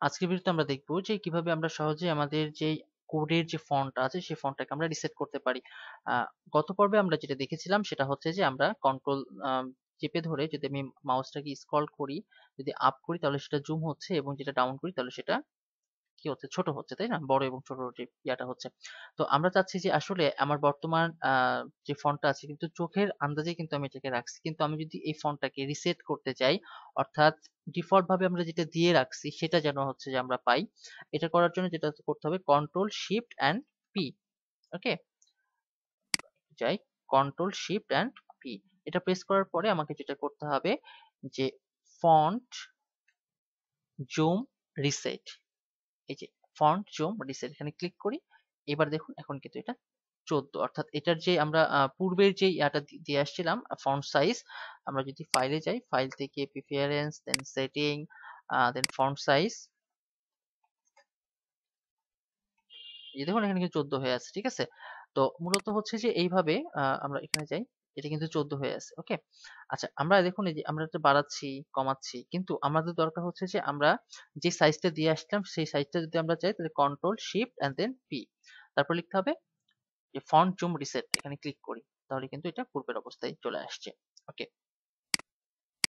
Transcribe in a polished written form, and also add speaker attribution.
Speaker 1: আজকের ভিডিওতে আমরা দেখব যে কিভাবে আমরা সহজে আমাদের যে কোডের যে ফন্ট আছে সেই ফন্টটাকে আমরা রিসেট করতে পারি। আহ, গত পর্বে আমরা যেটা দেখেছিলাম সেটা হচ্ছে যে আমরা কন্ট্রোল চেপে ধরে যদি আমি মাউসটাকে স্ক্রল করি, যদি আপ করি তাহলে সেটা জুম হচ্ছে, এবং যেটা ডাউন করি তাহলে সেটা কি হচ্ছে, ছোট হচ্ছে, তাই না? বড় এবং ছোট যে ইয়াটা হচ্ছে। তো আমরা চাচ্ছি যে আসলে আমার বর্তমান যে ফন্টটা আছে কিন্তু চোখের আন্দাজে কিন্তু আমি এটাকে রাখছি, কিন্তু আমি যদি এই ফন্টটাকে রিসেট করতে চাই, অর্থাৎ ডিফল্ট ভাবে আমরা যেটা দিয়ে রাখছি সেটা যেন হচ্ছে যে আমরা পাই, এটা করার জন্য যেটা করতে হবে কন্ট্রোল শিফট অ্যান্ড পি। ওকে, যাই, কন্ট্রোল শিফট অ্যান্ড পি, এটা প্রেস করার পরে আমাকে যেটা করতে হবে যে ফন্ট জুম রিসেট, এই যে ফন্ট জুম রিসেট, এখানে ক্লিক করি। এবার দেখুন এখন কিন্তু এটা 14, অর্থাৎ এটার যে আমরা পূর্বের যে ইয়াটা দিয়ে আসছিলাম ফন্ট সাইজ, আমরা যদি ফাইলে যাই, ফাইল থেকে প্রিফারেন্স, দেন সেটিং, দেন ফন্ট সাইজ, এই দেখুন এখানে কিন্তু 14 হয়ে আছে, ঠিক আছে? তো মূলত হচ্ছে যে এইভাবে আমরা এখানে যাই, এটা কিন্তু 14 হয়ে আছে। ওকে, আচ্ছা আমরা দেখুন এই যে আমরা এটা বাড়াচ্ছি কমাচ্ছি, কিন্তু আমাদের দরকার হচ্ছে যে আমরা যে সাইজটা দিয়ে আসলাম সেই সাইজটা যদি আমরা চাই তাহলে control shift and then P, তারপর লিখতে হবে যে ফন্ট জুম রিসেট, এখানে ক্লিক করি, তাহলে কিন্তু এটা পূর্বের অবস্থায় চলে আসছে। ওকে,